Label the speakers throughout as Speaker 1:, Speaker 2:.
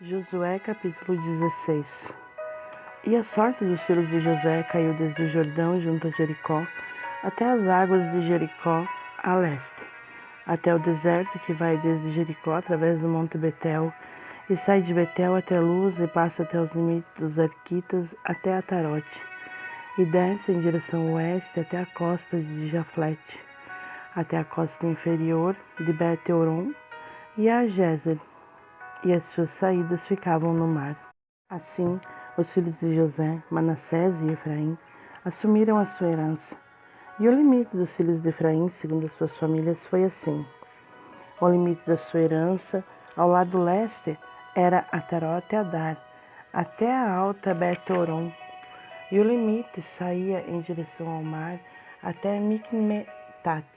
Speaker 1: Josué capítulo 16. E a sorte dos filhos de José caiu desde o Jordão junto a Jericó, até as águas de Jericó a leste, até o deserto que vai desde Jericó através do monte Betel, e sai de Betel até Luz e passa até os limites dos Arquitas até Atarote, e desce em direção oeste até a costa de Jaflete, até a costa inferior de Bet-Horon e a Gezer, e as suas saídas ficavam no mar. Assim, os filhos de José, Manassés e Efraim, assumiram a sua herança. E o limite dos filhos de Efraim, segundo as suas famílias, foi assim. O limite da sua herança, ao lado leste, era Atarote Adar, até a alta Bet-Horon. E o limite saía em direção ao mar, até Micmetate,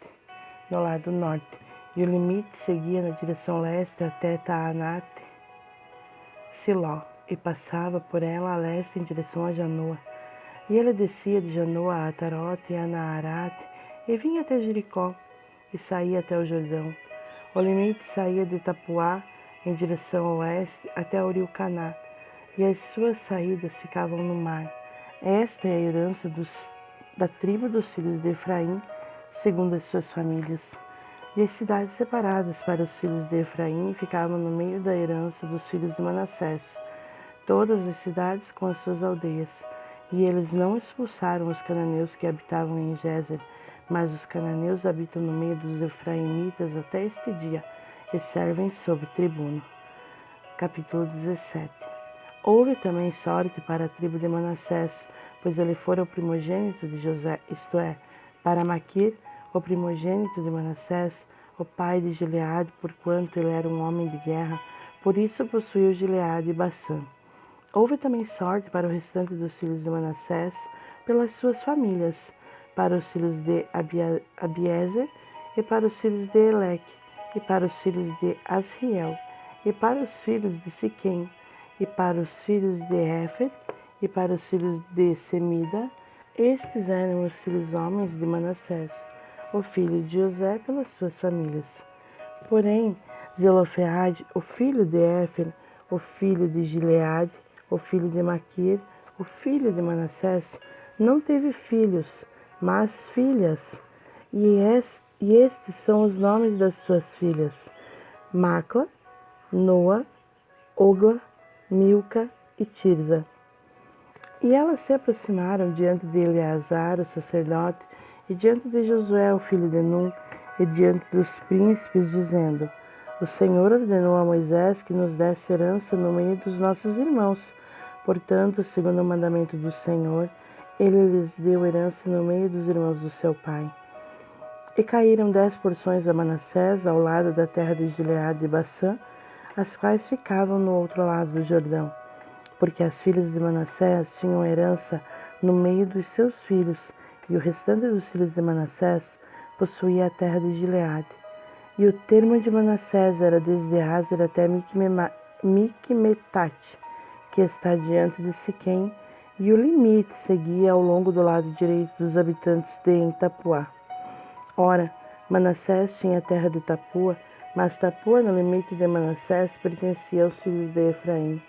Speaker 1: no lado norte. E o limite seguia na direção leste até Taanate, Siló, e passava por ela a leste em direção a Janoa. E ele descia de Janoa a Atarote e a Naarate, e vinha até Jericó, e saía até o Jordão. O limite saía de Tapuá em direção ao oeste até Uriucaná, e as suas saídas ficavam no mar. Esta é a herança da tribo dos filhos de Efraim, segundo as suas famílias. E as cidades separadas para os filhos de Efraim ficavam no meio da herança dos filhos de Manassés, todas as cidades com as suas aldeias. E eles não expulsaram os cananeus que habitavam em Gezer, mas os cananeus habitam no meio dos efraimitas até este dia, e servem sob tribuno. Capítulo 17. Houve também sorte para a tribo de Manassés, pois ele fora o primogênito de José, isto é, para Maquir, o primogênito de Manassés, o pai de Gileade, porquanto ele era um homem de guerra, por isso possuiu Gileade e Bassã. Houve também sorte para o restante dos filhos de Manassés, pelas suas famílias, para os filhos de Abiezer, e para os filhos de Eleque, e para os filhos de Asriel, e para os filhos de Siquém, e para os filhos de Éfer, e para os filhos de Semida. Estes eram os filhos homens de Manassés, o filho de José pelas suas famílias. Porém, Zelofeade, o filho de Éfer, o filho de Gileade, o filho de Maquir, o filho de Manassés, não teve filhos, mas filhas. E estes são os nomes das suas filhas: Macla, Noa, Ogla, Milca e Tirza. E elas se aproximaram diante de Eleazar, o sacerdote, e diante de Josué, o filho de Nun, e diante dos príncipes, dizendo: O Senhor ordenou a Moisés que nos desse herança no meio dos nossos irmãos. Portanto, segundo o mandamento do Senhor, ele lhes deu herança no meio dos irmãos do seu pai. E caíram 10 porções a Manassés ao lado da terra de Gileade e Bassã, as quais ficavam no outro lado do Jordão, porque as filhas de Manassés tinham herança no meio dos seus filhos, e o restante dos filhos de Manassés possuía a terra de Gileade. E o termo de Manassés era desde Azer até Micmetate, que está diante de Siquém, e o limite seguia ao longo do lado direito dos habitantes de Tapuá. Ora, Manassés tinha a terra de Tapua, mas Tapua, no limite de Manassés, pertencia aos filhos de Efraim.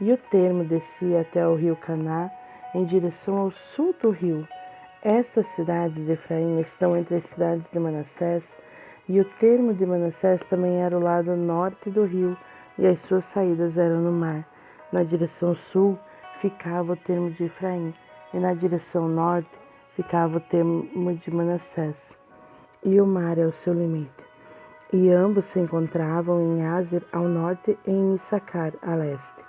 Speaker 1: E o termo descia até o rio Caná, em direção ao sul do rio. Estas cidades de Efraim estão entre as cidades de Manassés, e o termo de Manassés também era o lado norte do rio, e as suas saídas eram no mar. Na direção sul ficava o termo de Efraim, e na direção norte ficava o termo de Manassés. E o mar é o seu limite. E ambos se encontravam em Azer ao norte e em Issacar a leste.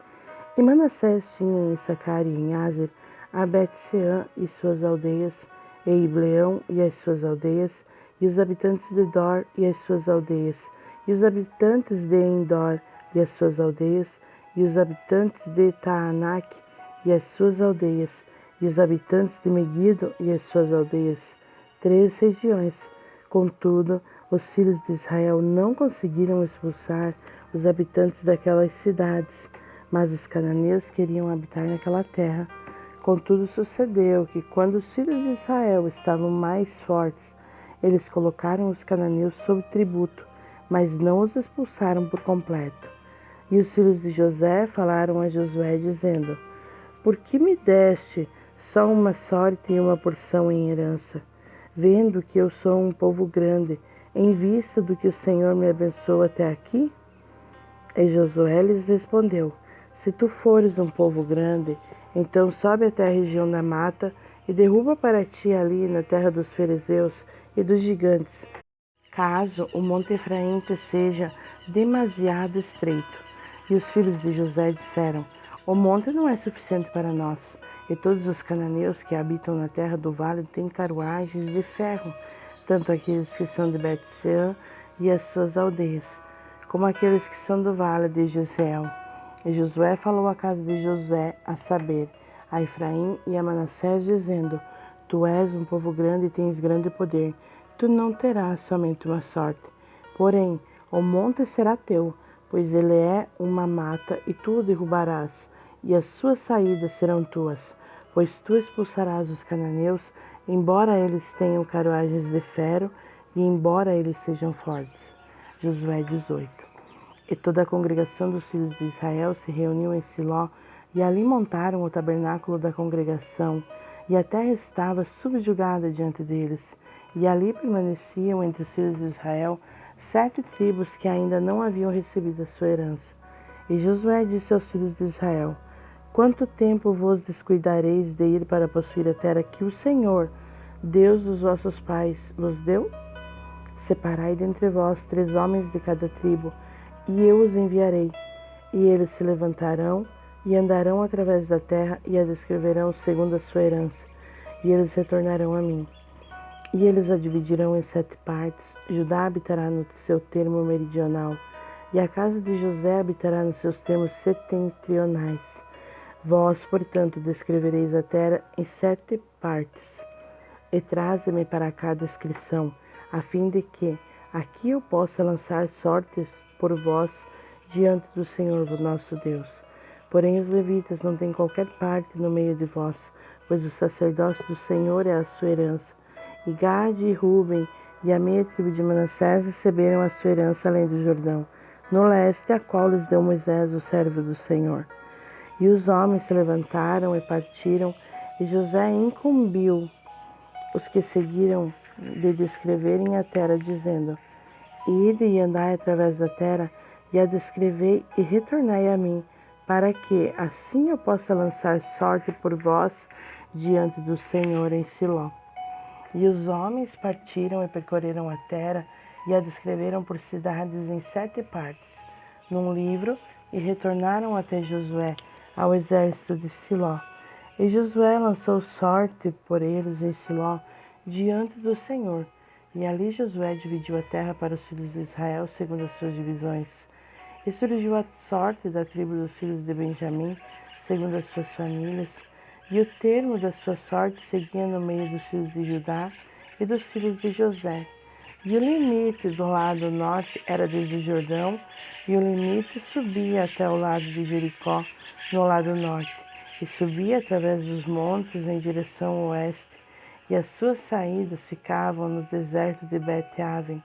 Speaker 1: E Manassés tinha em Issacar e em Azer a Bet-Seã e suas aldeias, e Ibleão e as suas aldeias, e os habitantes de Dor e as suas aldeias, e os habitantes de Endor e as suas aldeias, e os habitantes de Taanac e as suas aldeias, e os habitantes de Megido e as suas aldeias, 3 regiões. Contudo, os filhos de Israel não conseguiram expulsar os habitantes daquelas cidades, mas os cananeus queriam habitar naquela terra. Contudo, sucedeu que, quando os filhos de Israel estavam mais fortes, eles colocaram os cananeus sob tributo, mas não os expulsaram por completo. E os filhos de José falaram a Josué, dizendo: Por que me deste só uma sorte e uma porção em herança, vendo que eu sou um povo grande, em vista do que o Senhor me abençoa até aqui? E Josué lhes respondeu: Se tu fores um povo grande, então sobe até a região da mata e derruba para ti ali na terra dos fariseus e dos gigantes, caso o monte Efraim te seja demasiado estreito. E os filhos de José disseram: O monte não é suficiente para nós, e todos os cananeus que habitam na terra do vale têm carruagens de ferro, tanto aqueles que são de Bet-sean e as suas aldeias, como aqueles que são do vale de Jezreel. E Josué falou à casa de José, a saber, a Efraim e a Manassés, dizendo: Tu és um povo grande e tens grande poder. Tu não terás somente uma sorte. Porém, o monte será teu, pois ele é uma mata, e tu o derrubarás, e as suas saídas serão tuas, pois tu expulsarás os cananeus, embora eles tenham carruagens de ferro, e embora eles sejam fortes. Josué 18. E toda a congregação dos filhos de Israel se reuniu em Siló, e ali montaram o tabernáculo da congregação, e a terra estava subjugada diante deles. E ali permaneciam entre os filhos de Israel 7 tribos que ainda não haviam recebido a sua herança. E Josué disse aos filhos de Israel: Quanto tempo vos descuidareis de ir para possuir a terra que o Senhor, Deus dos vossos pais, vos deu? Separai dentre vós 3 homens de cada tribo, e eu os enviarei. E eles se levantarão e andarão através da terra e a descreverão segundo a sua herança, e eles retornarão a mim. E eles a dividirão em 7 partes. Judá habitará no seu termo meridional, e a casa de José habitará nos seus termos setentrionais. Vós, portanto, descrevereis a terra em 7 partes. E traze-me para cá a descrição, a fim de que aqui eu possa lançar sortes por vós diante do Senhor nosso Deus. Porém os levitas não têm qualquer parte no meio de vós, pois o sacerdócio do Senhor é a sua herança. E Gade e Ruben e a meia tribo de Manassés receberam a sua herança além do Jordão, no leste, a qual lhes deu Moisés, o servo do Senhor. E os homens se levantaram e partiram, e José incumbiu os que seguiram de descreverem a terra, dizendo: Ide e andai através da terra, e a descrevei, e retornai a mim, para que assim eu possa lançar sorte por vós diante do Senhor em Siló. E os homens partiram e percorreram a terra, e a descreveram por cidades em 7 partes, num livro, e retornaram até Josué, ao exército de Siló. E Josué lançou sorte por eles em Siló, diante do Senhor. E ali Josué dividiu a terra para os filhos de Israel segundo as suas divisões. E surgiu a sorte da tribo dos filhos de Benjamim, segundo as suas famílias, e o termo da sua sorte seguia no meio dos filhos de Judá e dos filhos de José. E o limite do lado norte era desde o Jordão, e o limite subia até o lado de Jericó, no lado norte, e subia através dos montes em direção ao oeste, e as suas saídas ficavam no deserto de Bet-Aven.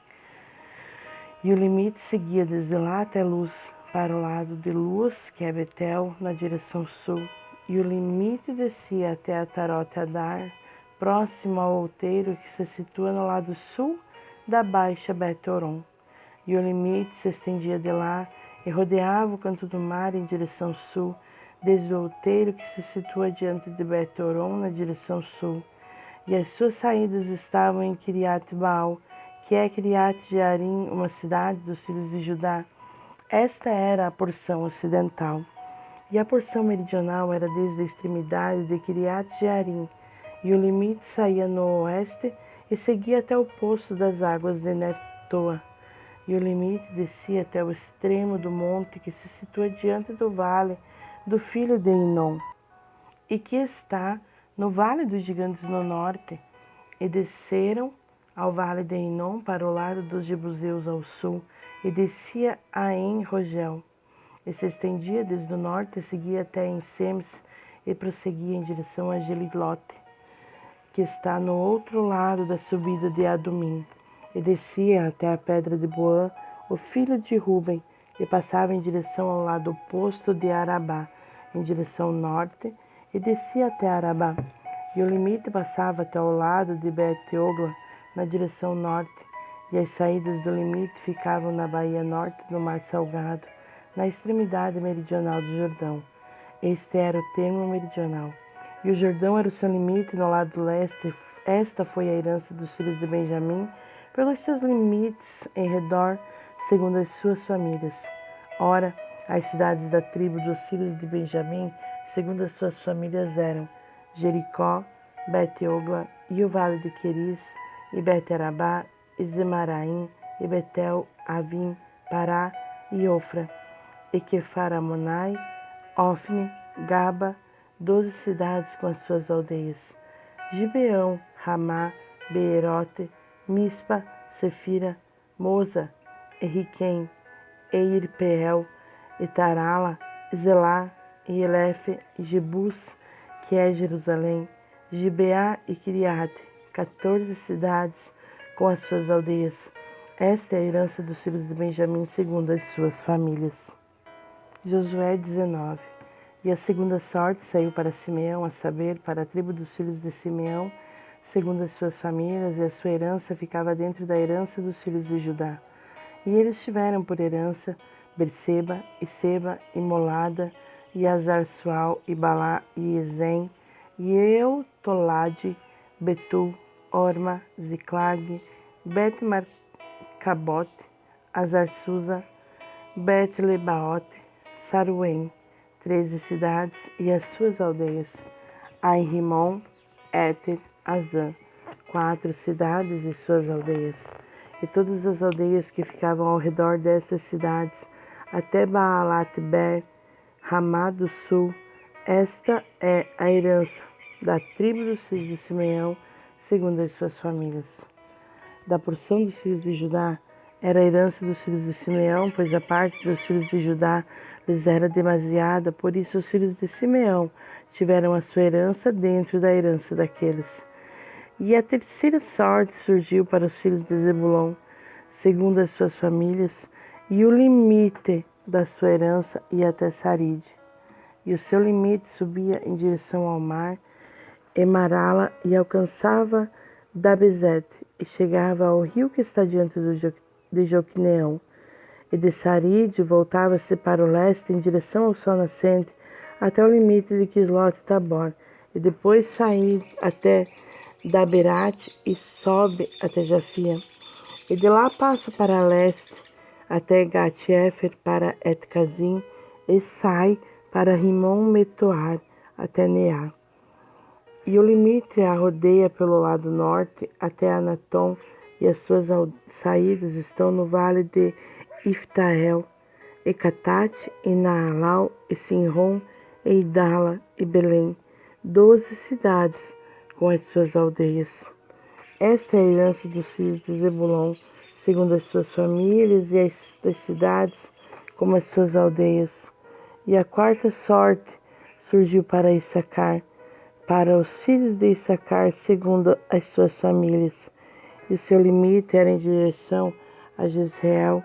Speaker 1: E o limite seguia desde lá até Luz, para o lado de Luz, que é Betel, na direção sul, e o limite descia até Atarote-Adar, próximo ao outeiro que se situa no lado sul da Baixa Bet-Horon. E o limite se estendia de lá e rodeava o canto do mar em direção sul, desde o outeiro que se situa diante de Bet-Horon, na direção sul. E as suas saídas estavam em Kiriat-Baal, que é Kiriat-Jearim, uma cidade dos filhos de Judá. Esta era a porção ocidental. E a porção meridional era desde a extremidade de Kiriat-Jearim, e o limite saía no oeste e seguia até o poço das águas de Neftoa. E o limite descia até o extremo do monte que se situa diante do vale do filho de Inom, e que está no vale dos gigantes no norte, e desceram ao vale de Inom para o lado dos jebuseus ao sul, e descia a En-Rogel, e se estendia desde o norte e seguia até En-Semes, e prosseguia em direção a Gelilote, que está no outro lado da subida de Adumim, e descia até a pedra de Boã, o filho de Ruben, e passava em direção ao lado oposto de Arabá, em direção norte, e descia até Arabá. E o limite passava até ao lado de Bet-Ogla, na direção norte, e as saídas do limite ficavam na baía norte do Mar Salgado, na extremidade meridional do Jordão. Este era o termo meridional. E o Jordão era o seu limite no lado leste. Esta foi a herança dos filhos de Benjamim, pelos seus limites em redor, segundo as suas famílias. Ora, as cidades da tribo dos filhos de Benjamim, segundo as suas famílias, eram Jericó, Bet-Ogla, e o vale de Queris, e Bet-Arabá, e Zemaraim, e Betel, Avim, Pará e Ofra, e Quefaramonai, Ofne, Gaba, 12 cidades com as suas aldeias. Gibeão, Ramá, Beerote, Mispa, Sefira, Moza, Eriquém, Eirpeel, Etarala, Zelá, e Elefe, e Jebus, que é Jerusalém, Gibeá e Kiriate, 14 cidades com as suas aldeias. Esta é a herança dos filhos de Benjamim segundo as suas famílias. Josué 19. E a segunda sorte saiu para Simeão, a saber, para a tribo dos filhos de Simeão, segundo as suas famílias, e a sua herança ficava dentro da herança dos filhos de Judá. E eles tiveram por herança Berseba, e Seba, e Molada, e Azar-Sual, e Balá, e Ezem, e Eutolade, Betul, Orma, Ziclag, Bet-Marcabote, Azar-Susa, Bet-Lebaote, Saruém, 13 cidades e as suas aldeias. Ai-Rimon, Éter, Azã, 4 cidades e suas aldeias. E todas as aldeias que ficavam ao redor destas cidades, até Baalat-Ber, Ramá do Sul. Esta é a herança da tribo dos filhos de Simeão, segundo as suas famílias. Da porção dos filhos de Judá, era a herança dos filhos de Simeão, pois a parte dos filhos de Judá lhes era demasiada, por isso os filhos de Simeão tiveram a sua herança dentro da herança daqueles. E a terceira sorte surgiu para os filhos de Zebulon, segundo as suas famílias, e o limite da sua herança ia até Saride. E o seu limite subia em direção ao mar, Emarala, e alcançava Dabezete, e chegava ao rio que está diante de Joquineão. E de Saride voltava-se para o leste em direção ao sol nascente, até o limite de Quislote-Tabor, e depois sair até Daberate e sobe até Jafia. E de lá passa para leste, até Gat-Efer para Et-Cazim, e sai para Rimon-Metoar, até Neá. E o limite a rodeia pelo lado norte, até Anatom, e as suas saídas estão no vale de Iftael, e Catate, e Naalau, e Sinron, e Idala, e Belém, 12 cidades com as suas aldeias. Esta é a herança dos filhos de Zebulon, segundo as suas famílias, e estas cidades como as suas aldeias. E a quarta sorte surgiu para Issacar, para os filhos de Issacar, segundo as suas famílias. E seu limite era em direção a Jezreel,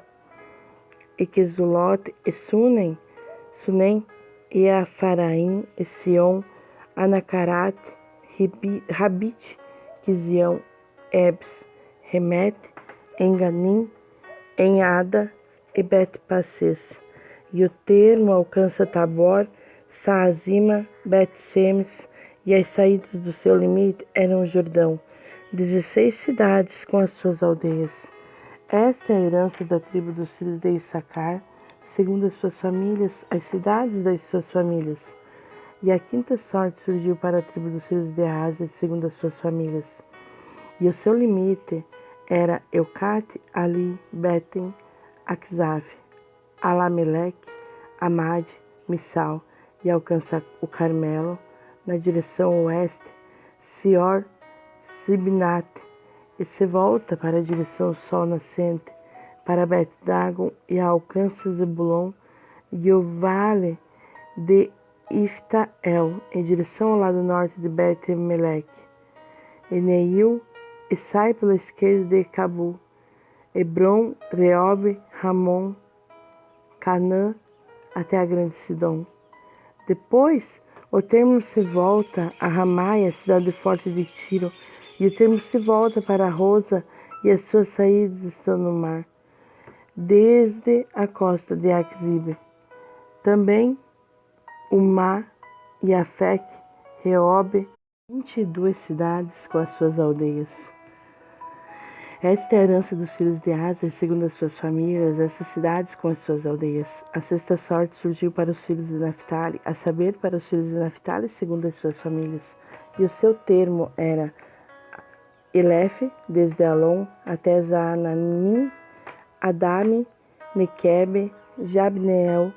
Speaker 1: e Quesulote, e Sunem, e Afaraim, e Sion, Anacarate, Rabite, Quizião, Ebs, Remete, Enganim, Enhada e Bet-Passes. E o termo alcança Tabor, Saazima, Bet-Semes, e as saídas do seu limite eram o Jordão, 16 cidades com as suas aldeias. Esta é a herança da tribo dos filhos de Issacar, segundo as suas famílias, as cidades das suas famílias. E a quinta sorte surgiu para a tribo dos filhos de Aser, segundo as suas famílias. E o seu limite era Eucate, Ali, Betem, Akzaf, Alamelec, Amad, Missal, e alcança o Carmelo, na direção oeste, Sior, Sibnate, e se volta para a direção sol nascente, para Bet-Dagon, e alcança Zebulon, e o vale de Iftael, em direção ao lado norte de Bet-Melec, e Neil, e sai pela esquerda de Cabu, Hebron, Reob, Ramon, Canaã, até a grande Sidom. Depois, o termo se volta a Ramá e a cidade forte de Tiro, e o termo se volta para Rosa, e as suas saídas estão no mar, desde a costa de Axibe. Também Umá e Afec, Reobe, 22 cidades com as suas aldeias. Esta é a herança dos filhos de Aser, segundo as suas famílias, essas cidades com as suas aldeias. A sexta sorte surgiu para os filhos de Naphtali, a saber, para os filhos de Naphtali, segundo as suas famílias. E o seu termo era Elefe, desde Alon até Zaananim, Adame, Nequebe, Jabneel,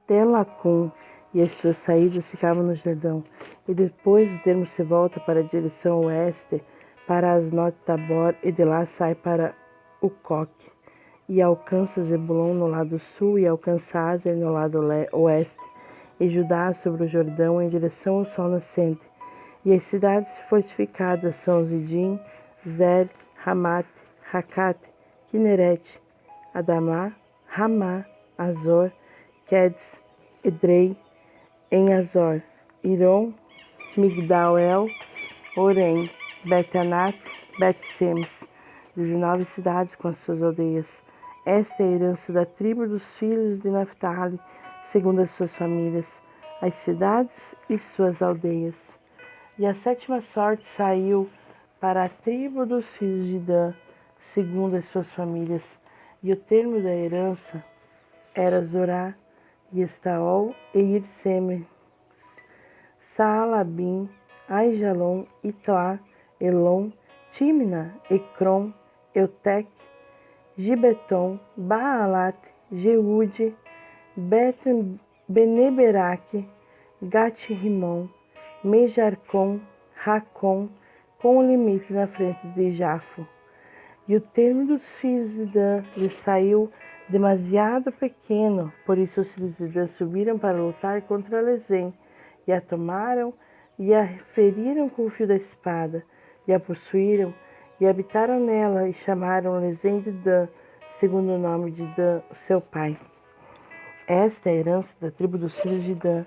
Speaker 1: Telacum, e as suas saídas ficavam no Jordão. E depois o termo se volta para a direção oeste, para Asnot Tabor, e de lá sai para o Coque, e alcança Zebulon no lado sul, e alcança Aser no lado oeste, e Judá sobre o Jordão em direção ao sol nascente. E as cidades fortificadas são Zidim, Zer, Hamat, Hakat, Kineret, Adamá, Ramá, Azor, Quedes, Edrei, em Azor, Iron, Migdal-El, Orem, Bet-Anat, Bet-Semes, 19 cidades com as suas aldeias. Esta é a herança da tribo dos filhos de Naphtali, segundo as suas famílias, as cidades e suas aldeias. E a sétima sorte saiu para a tribo dos filhos de Dan, segundo as suas famílias, e o termo da herança era Zorá, e Estaol, e Irsemes, Saalabim, Aijalon, Itlá, Elon, Timna, Ecrom, Eutec, Gibeton, Baalat, Jeude, Beneberaque, Gat-Rimon, Mejarcom, Racom, com o limite na frente de Jafo. E o termo dos filhos de Dan lhe saiu demasiado pequeno, por isso os filhos de Dan subiram para lutar contra Lezém, e a tomaram, e a feriram com o fio da espada, e a possuíram, e habitaram nela, e chamaram Lezém de Dan, segundo o nome de Dan, seu pai. Esta é a herança da tribo dos filhos de Dan,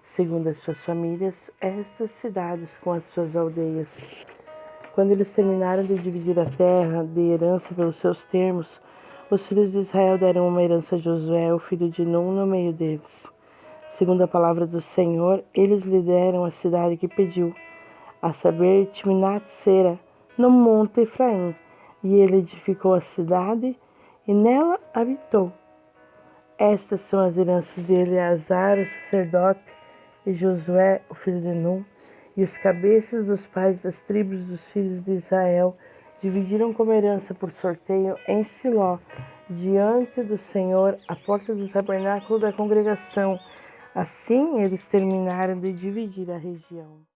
Speaker 1: segundo as suas famílias, estas cidades com as suas aldeias. Quando eles terminaram de dividir a terra de herança pelos seus termos, os filhos de Israel deram uma herança a Josué, o filho de Num, no meio deles. Segundo a palavra do Senhor, eles lhe deram a cidade que pediu, a saber, Timnat-Sera, no monte Efraim, e ele edificou a cidade e nela habitou. Estas são as heranças de Eleazar, o sacerdote, e Josué, o filho de Num, e os cabeças dos pais das tribos dos filhos de Israel dividiram como herança por sorteio em Siló, diante do Senhor, à porta do tabernáculo da congregação. Assim eles terminaram de dividir a região.